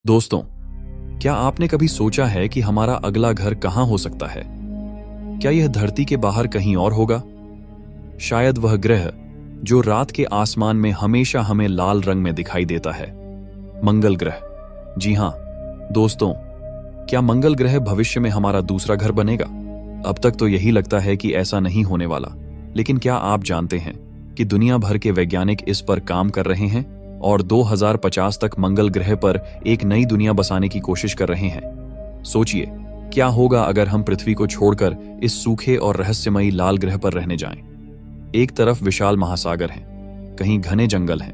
दोस्तों, क्या आपने कभी सोचा है कि हमारा अगला घर कहां हो सकता है? क्या यह धरती के बाहर कहीं और होगा? शायद वह ग्रह जो रात के आसमान में हमेशा हमें लाल रंग में दिखाई देता है, मंगल ग्रह। जी हां दोस्तों, क्या मंगल ग्रह भविष्य में हमारा दूसरा घर बनेगा? अब तक तो यही लगता है कि ऐसा नहीं होने वाला, लेकिन क्या आप जानते हैं कि दुनिया भर के वैज्ञानिक इस पर काम कर रहे हैं और 2050 तक मंगल ग्रह पर एक नई दुनिया बसाने की कोशिश कर रहे हैं। सोचिए, क्या होगा अगर हम पृथ्वी को छोड़कर इस सूखे और रहस्यमयी लाल ग्रह पर रहने जाएं? एक तरफ विशाल महासागर हैं, कहीं घने जंगल हैं,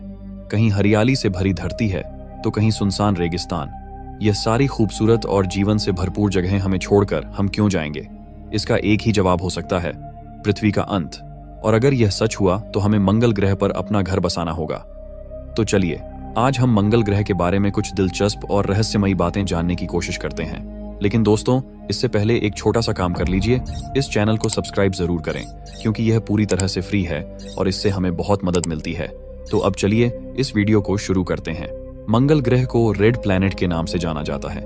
कहीं हरियाली से भरी धरती है तो कहीं सुनसान रेगिस्तान। यह सारी खूबसूरत और जीवन से भरपूर जगहें हमें छोड़कर हम क्यों जाएंगे? इसका एक ही जवाब हो सकता है, पृथ्वी का अंत। और अगर यह सच हुआ तो हमें मंगल ग्रह पर अपना घर बसाना होगा। तो चलिए, आज हम मंगल ग्रह के बारे में कुछ दिलचस्प और रहस्यमयी बातें जानने की कोशिश करते हैं। लेकिन दोस्तों, इससे पहले एक छोटा सा काम कर लीजिए, इस चैनल को सब्सक्राइब जरूर करें, क्योंकि यह पूरी तरह से फ्री है और इससे हमें बहुत मदद मिलती है। तो अब चलिए इस वीडियो को शुरू करते हैं। मंगल ग्रह को रेड प्लैनेट के नाम से जाना जाता है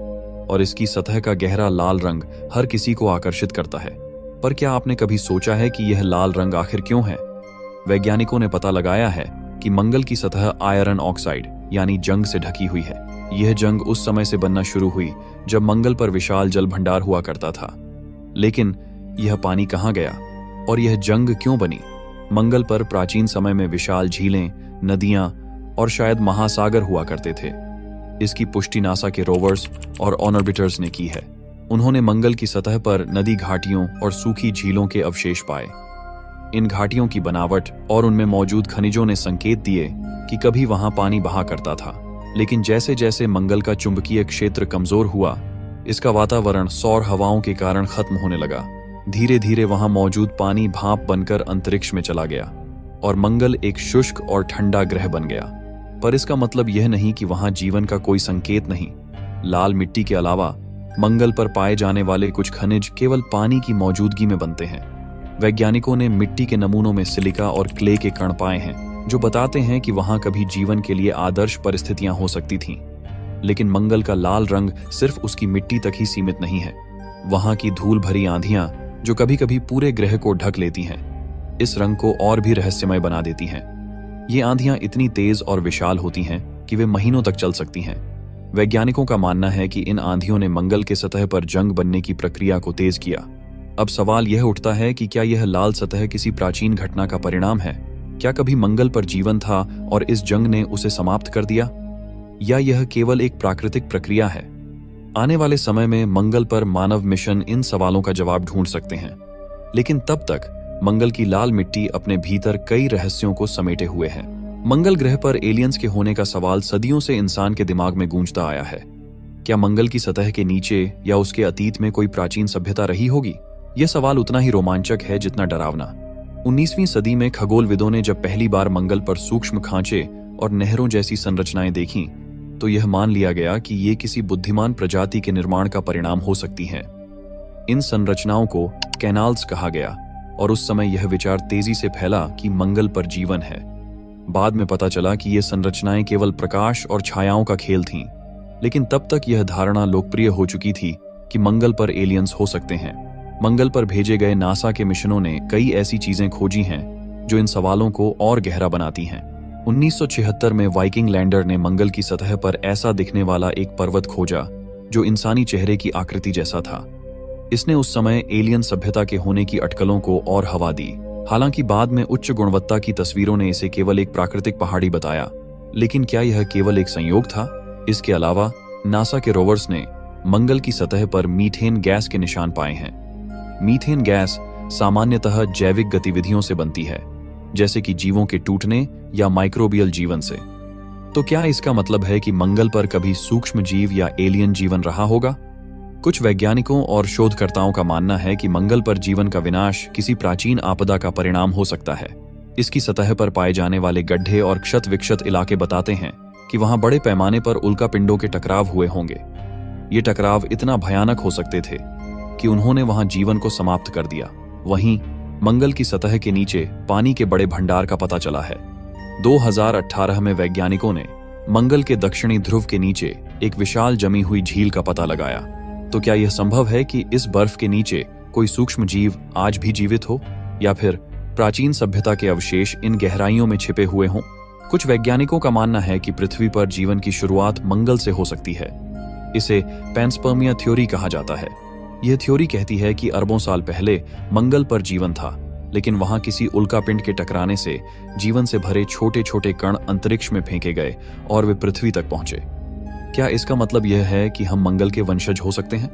और इसकी सतह का गहरा लाल रंग हर किसी को आकर्षित करता है। पर क्या आपने कभी सोचा है कि यह लाल रंग आखिर क्यों है? वैज्ञानिकों ने पता लगाया है कि मंगल की सतह आयरन ऑक्साइड यानी जंग से ढकी हुई है। यह जंग उस समय से बनना शुरू हुई जब मंगल पर विशाल जल भंडार हुआ करता था। लेकिन यह पानी कहाँ गया और यह जंग क्यों बनी? मंगल पर प्राचीन समय में विशाल झीलें, नदियां और शायद महासागर हुआ करते थे। इसकी पुष्टि नासा के रोवर्स और ऑर्बिटर्स ने की है। उन्होंने मंगल की सतह पर नदी घाटियों और सूखी झीलों के अवशेष पाए। इन घाटियों की बनावट और उनमें मौजूद खनिजों ने संकेत दिए कि कभी वहां पानी बहा करता था। लेकिन जैसे जैसे मंगल का चुंबकीय क्षेत्र कमजोर हुआ, इसका वातावरण सौर हवाओं के कारण खत्म होने लगा। धीरे धीरे वहां मौजूद पानी भाप बनकर अंतरिक्ष में चला गया और मंगल एक शुष्क और ठंडा ग्रह बन गया। पर इसका मतलब यह नहीं कि वहां जीवन का कोई संकेत नहीं। लाल मिट्टी के अलावा मंगल पर पाए जाने वाले कुछ खनिज केवल पानी की मौजूदगी में बनते हैं। वैज्ञानिकों ने मिट्टी के नमूनों में सिलिका और क्ले के कण पाए हैं, जो बताते हैं कि वहां कभी जीवन के लिए आदर्श परिस्थितियां हो सकती थीं। लेकिन मंगल का लाल रंग सिर्फ उसकी मिट्टी तक ही सीमित नहीं है। वहां की धूल भरी आंधियां, जो कभी कभी पूरे ग्रह को ढक लेती हैं, इस रंग को और भी रहस्यमय बना देती हैं। ये आंधियां इतनी तेज और विशाल होती हैं कि वे महीनों तक चल सकती हैं। वैज्ञानिकों का मानना है कि इन आंधियों ने मंगल के सतह पर जंग बनने की प्रक्रिया को तेज किया। अब सवाल यह उठता है कि क्या यह लाल सतह किसी प्राचीन घटना का परिणाम है? क्या कभी मंगल पर जीवन था और इस जंग ने उसे समाप्त कर दिया, या यह केवल एक प्राकृतिक प्रक्रिया है? आने वाले समय में मंगल पर मानव मिशन इन सवालों का जवाब ढूंढ सकते हैं। लेकिन तब तक मंगल की लाल मिट्टी अपने भीतर कई रहस्यों को समेटे हुए है। मंगल ग्रह पर एलियंस के होने का सवाल सदियों से इंसान के दिमाग में गूंजता आया है। क्या मंगल की सतह के नीचे या उसके अतीत में कोई प्राचीन सभ्यता रही होगी? यह सवाल उतना ही रोमांचक है जितना डरावना। 19वीं सदी में खगोलविदों ने जब पहली बार मंगल पर सूक्ष्म खांचे और नहरों जैसी संरचनाएं देखीं, तो यह मान लिया गया कि ये किसी बुद्धिमान प्रजाति के निर्माण का परिणाम हो सकती हैं। इन संरचनाओं को कैनाल्स कहा गया और उस समय यह विचार तेजी से फैला कि मंगल पर जीवन है। बाद में पता चला कि ये संरचनाएं केवल प्रकाश और छायाओं का खेल थीं, लेकिन तब तक यह धारणा लोकप्रिय हो चुकी थी कि मंगल पर एलियंस हो सकते हैं। मंगल पर भेजे गए नासा के मिशनों ने कई ऐसी चीजें खोजी हैं जो इन सवालों को और गहरा बनाती हैं। 1976 में वाइकिंग लैंडर ने मंगल की सतह पर ऐसा दिखने वाला एक पर्वत खोजा जो इंसानी चेहरे की आकृति जैसा था। इसने उस समय एलियन सभ्यता के होने की अटकलों को और हवा दी। हालांकि बाद में उच्च गुणवत्ता की तस्वीरों ने इसे केवल एक प्राकृतिक पहाड़ी बताया। लेकिन क्या यह केवल एक संयोग था? इसके अलावा नासा के रोवर्स ने मंगल की सतह पर मीथेन गैस के निशान पाए हैं। मीथेन गैस सामान्यतः जैविक गतिविधियों से बनती है, जैसे कि जीवों के टूटने या माइक्रोबियल जीवन से। तो क्या इसका मतलब है कि मंगल पर कभी सूक्ष्म जीव या एलियन जीवन रहा होगा? कुछ वैज्ञानिकों और शोधकर्ताओं का मानना है कि मंगल पर जीवन का विनाश किसी प्राचीन आपदा का परिणाम हो सकता है। इसकी सतह पर पाए जाने वाले गड्ढे और क्षत विक्षत इलाके बताते हैं कि वहां बड़े पैमाने पर उल्कापिंडों के टकराव हुए होंगे। ये टकराव इतना भयानक हो सकते थे कि उन्होंने वहां जीवन को समाप्त कर दिया। वहीं मंगल की सतह के नीचे पानी के बड़े भंडार का पता चला है। 2018 में वैज्ञानिकों ने मंगल के दक्षिणी ध्रुव के नीचे एक विशाल जमी हुई झील का पता लगाया। तो क्या यह संभव है कि इस बर्फ के नीचे कोई सूक्ष्म जीव आज भी जीवित हो, या फिर प्राचीन सभ्यता के अवशेष इन गहराइयों में छिपे हुए हों? कुछ वैज्ञानिकों का मानना है कि पृथ्वी पर जीवन की शुरुआत मंगल से हो सकती है। इसे पैंसपर्मिया थ्योरी कहा जाता है। यह थ्योरी कहती है कि अरबों साल पहले मंगल पर जीवन था, लेकिन वहां किसी उल्कापिंड के टकराने से जीवन से भरे छोटे छोटे कण अंतरिक्ष में फेंके गए और वे पृथ्वी तक पहुंचे। क्या इसका मतलब यह है कि हम मंगल के वंशज हो सकते हैं?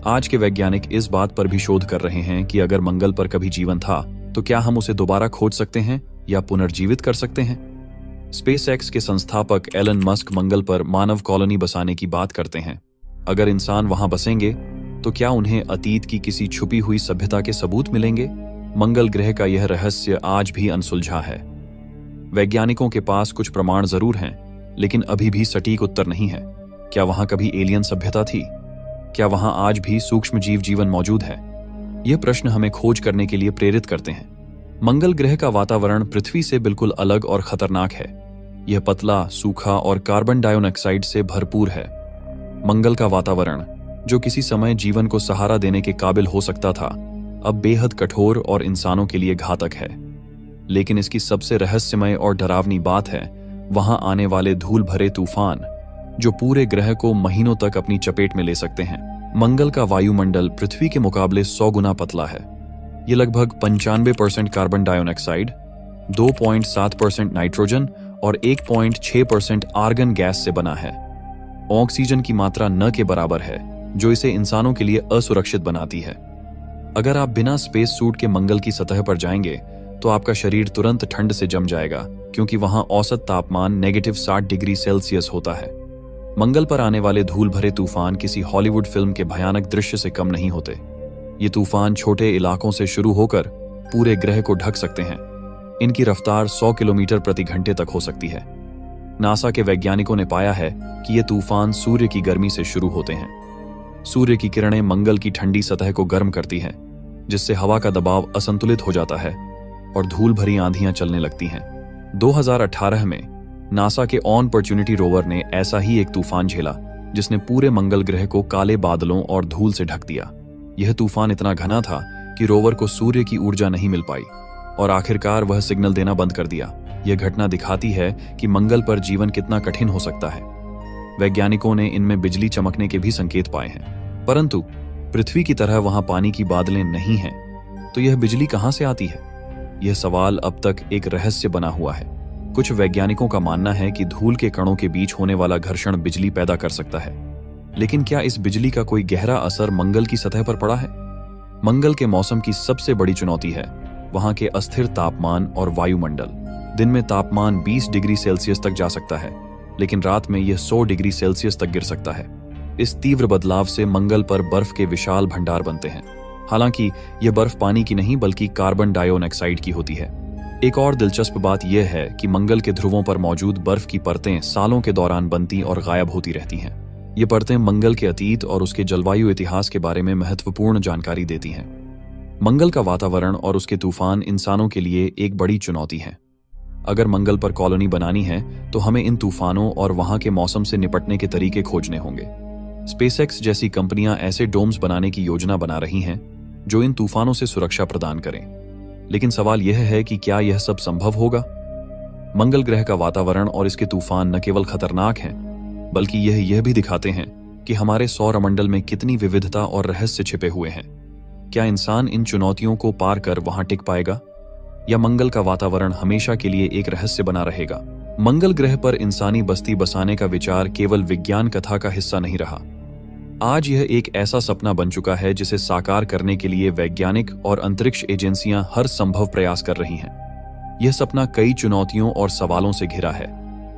आज के वैज्ञानिक इस बात पर भी शोध कर रहे हैं कि अगर मंगल पर कभी जीवन था तो क्या हम उसे दोबारा खोज सकते हैं या पुनर्जीवित कर सकते हैं? स्पेसएक्स के संस्थापक एलन मस्क मंगल पर मानव कॉलोनी बसाने की बात करते हैं। अगर इंसान वहां बसेंगे तो क्या उन्हें अतीत की किसी छुपी हुई सभ्यता के सबूत मिलेंगे? मंगल ग्रह का यह रहस्य आज भी अनसुलझा है। वैज्ञानिकों के पास कुछ प्रमाण जरूर हैं, लेकिन अभी भी सटीक उत्तर नहीं है। क्या वहां कभी एलियन सभ्यता थी? क्या वहां आज भी सूक्ष्म जीव जीवन मौजूद है? यह प्रश्न हमें खोज करने के लिए प्रेरित करते हैं। मंगल ग्रह का वातावरण पृथ्वी से बिल्कुल अलग और खतरनाक है। यह पतला, सूखा और कार्बन डाइऑक्साइड से भरपूर है। मंगल का वातावरण, जो किसी समय जीवन को सहारा देने के काबिल हो सकता था, अब बेहद कठोर और इंसानों के लिए घातक है। लेकिन इसकी सबसे रहस्यमय और डरावनी बात है वहां आने वाले धूल भरे तूफान, जो पूरे ग्रह को महीनों तक अपनी चपेट में ले सकते हैं। मंगल का वायुमंडल पृथ्वी के मुकाबले 100 गुना पतला है। यह लगभग 95% कार्बन डाइऑक्साइड, 2.7% नाइट्रोजन और 1.6% आर्गन गैस से बना है। ऑक्सीजन की मात्रा न के बराबर है, जो इसे इंसानों के लिए असुरक्षित बनाती है। अगर आप बिना स्पेस सूट के मंगल की सतह पर जाएंगे तो आपका शरीर तुरंत ठंड से जम जाएगा, क्योंकि वहां औसत तापमान -60 डिग्री सेल्सियस होता है। मंगल पर आने वाले धूल भरे तूफान किसी हॉलीवुड फिल्म के भयानक दृश्य से कम नहीं होते। ये तूफान छोटे इलाकों से शुरू होकर पूरे ग्रह को ढक सकते हैं। इनकी रफ्तार 100 किलोमीटर प्रति घंटे तक हो सकती है। नासा के वैज्ञानिकों ने पाया है कि ये तूफान सूर्य की गर्मी से शुरू होते हैं। सूर्य की किरणें मंगल की ठंडी सतह को गर्म करती हैं, जिससे हवा का दबाव असंतुलित हो जाता है और धूल भरी आंधियां चलने लगती हैं। 2018 में नासा के ऑपॉर्चुनिटी रोवर ने ऐसा ही एक तूफान झेला, जिसने पूरे मंगल ग्रह को काले बादलों और धूल से ढक दिया। यह तूफान इतना घना था कि रोवर को सूर्य की ऊर्जा नहीं मिल पाई और आखिरकार वह सिग्नल देना बंद कर दिया। यह घटना दिखाती है कि मंगल पर जीवन कितना कठिन हो सकता है। वैज्ञानिकों ने इनमें बिजली चमकने के भी संकेत पाए हैं, परंतु पृथ्वी की तरह वहां पानी की बादलें नहीं हैं, तो यह बिजली कहां से आती है? यह सवाल अब तक एक रहस्य बना हुआ है। कुछ वैज्ञानिकों का मानना है कि धूल के कणों के बीच होने वाला घर्षण बिजली पैदा कर सकता है, लेकिन क्या इस बिजली का कोई गहरा असर मंगल की सतह पर पड़ा है? मंगल के मौसम की सबसे बड़ी चुनौती है वहां के अस्थिर तापमान और वायुमंडल। दिन में तापमान 20 डिग्री सेल्सियस तक जा सकता है, लेकिन रात में यह 100 डिग्री सेल्सियस तक गिर सकता है। इस तीव्र बदलाव से मंगल पर बर्फ के विशाल भंडार बनते हैं। हालांकि यह बर्फ पानी की नहीं बल्कि कार्बन डाइऑक्साइड की होती है। एक और दिलचस्प बात यह है कि मंगल के ध्रुवों पर मौजूद बर्फ की परतें सालों के दौरान बनती और गायब होती रहती हैं। ये परतें मंगल के अतीत और उसके जलवायु इतिहास के बारे में महत्वपूर्ण जानकारी देती हैं। मंगल का वातावरण और उसके तूफान इंसानों के लिए एक बड़ी चुनौती है। अगर मंगल पर कॉलोनी बनानी है तो हमें इन तूफानों और वहां के मौसम से निपटने के तरीके खोजने होंगे। स्पेसएक्स जैसी कंपनियां ऐसे डोम्स बनाने की योजना बना रही हैं जो इन तूफानों से सुरक्षा प्रदान करें। लेकिन सवाल यह है कि क्या यह सब संभव होगा? मंगल ग्रह का वातावरण और इसके तूफान न केवल खतरनाक हैं, बल्कि यह भी दिखाते हैं कि हमारे सौरमंडल में कितनी विविधता और रहस्य छिपे हुए हैं। क्या इंसान इन चुनौतियों को पार कर वहां टिक पाएगा, या मंगल का वातावरण हमेशा के लिए एक रहस्य बना रहेगा? मंगल ग्रह पर इंसानी बस्ती बसाने का विचार केवल विज्ञान कथा का हिस्सा नहीं रहा। आज यह एक ऐसा सपना बन चुका है जिसे साकार करने के लिए वैज्ञानिक और अंतरिक्ष एजेंसियां हर संभव प्रयास कर रही हैं। यह सपना कई चुनौतियों और सवालों से घिरा है,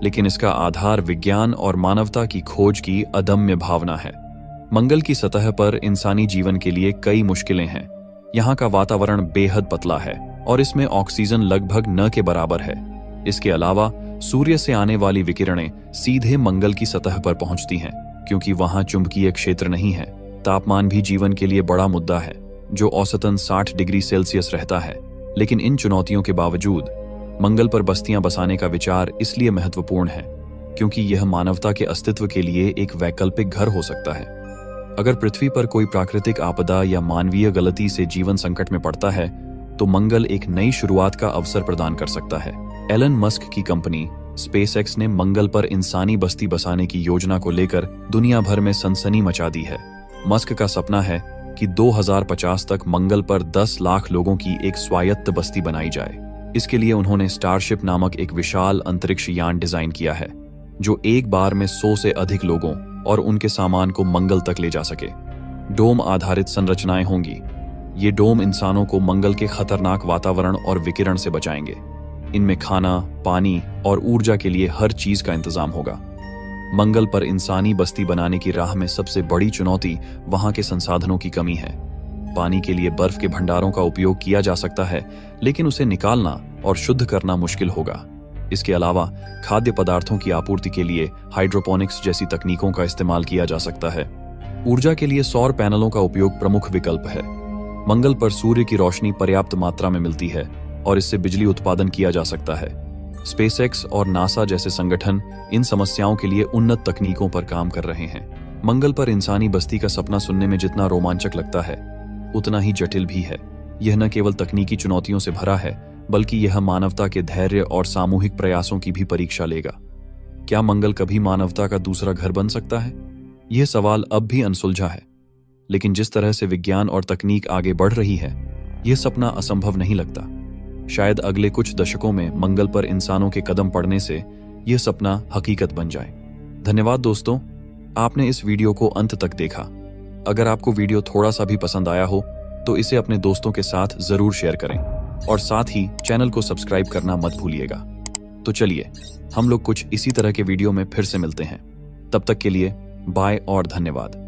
लेकिन इसका आधार विज्ञान और मानवता की खोज की अदम्य भावना है। मंगल की सतह पर इंसानी जीवन के लिए कई मुश्किलें हैं। यहाँ का वातावरण बेहद पतला है और इसमें ऑक्सीजन लगभग न के बराबर है। इसके अलावा सूर्य से आने वाली विकिरणें सीधे मंगल की सतह पर पहुंचती हैं, क्योंकि वहां चुंबकीय क्षेत्र नहीं है। तापमान भी जीवन के लिए बड़ा मुद्दा है, जो औसतन 60 डिग्री सेल्सियस रहता है। लेकिन इन चुनौतियों के बावजूद मंगल पर बस्तियां बसाने का विचार इसलिए महत्वपूर्ण है क्योंकि यह मानवता के अस्तित्व के लिए एक वैकल्पिक घर हो सकता है। अगर पृथ्वी पर कोई प्राकृतिक आपदा या मानवीय गलती से जीवन संकट में पड़ता है तो मंगल एक नई शुरुआत का अवसर प्रदान कर सकता है। एलन मस्क की कंपनी स्पेसएक्स ने मंगल पर इंसानी बस्ती बसाने की योजना को लेकर दुनिया भर में सनसनी मचा दी है। मस्क का सपना है कि 2050 तक मंगल पर 10 लाख लोगों की एक स्वायत्त बस्ती बनाई जाए। इसके लिए उन्होंने स्टारशिप नामक एक विशाल अंतरिक्ष यान डिजाइन किया है जो एक बार में 100 से अधिक लोगों और उनके सामान को मंगल तक ले जा सके। डोम आधारित संरचनाएं होंगी। ये डोम इंसानों को मंगल के खतरनाक वातावरण और विकिरण से बचाएंगे। इनमें खाना, पानी और ऊर्जा के लिए हर चीज का इंतजाम होगा। मंगल पर इंसानी बस्ती बनाने की राह में सबसे बड़ी चुनौती वहां के संसाधनों की कमी है। पानी के लिए बर्फ के भंडारों का उपयोग किया जा सकता है, लेकिन उसे निकालना और शुद्ध करना मुश्किल होगा। इसके अलावा खाद्य पदार्थों की आपूर्ति के लिए हाइड्रोपोनिक्स जैसी तकनीकों का इस्तेमाल किया जा सकता है। ऊर्जा के लिए सौर पैनलों का उपयोग प्रमुख विकल्प है। मंगल पर सूर्य की रोशनी पर्याप्त मात्रा में मिलती है और इससे बिजली उत्पादन किया जा सकता है। स्पेसएक्स और नासा जैसे संगठन इन समस्याओं के लिए उन्नत तकनीकों पर काम कर रहे हैं। मंगल पर इंसानी बस्ती का सपना सुनने में जितना रोमांचक लगता है, उतना ही जटिल भी है। यह न केवल तकनीकी चुनौतियों से भरा है, बल्कि यह मानवता के धैर्य और सामूहिक प्रयासों की भी परीक्षा लेगा। क्या मंगल कभी मानवता का दूसरा घर बन सकता है? यह सवाल अब भी अनसुलझा है, लेकिन जिस तरह से विज्ञान और तकनीक आगे बढ़ रही है, यह सपना असंभव नहीं लगता। शायद अगले कुछ दशकों में मंगल पर इंसानों के कदम पड़ने से यह सपना हकीकत बन जाए। धन्यवाद दोस्तों, आपने इस वीडियो को अंत तक देखा। अगर आपको वीडियो थोड़ा सा भी पसंद आया हो तो इसे अपने दोस्तों के साथ जरूर शेयर करें और साथ ही चैनल को सब्सक्राइब करना मत भूलिएगा। तो चलिए, हम लोग कुछ इसी तरह के वीडियो में फिर से मिलते हैं। तब तक के लिए बाय और धन्यवाद।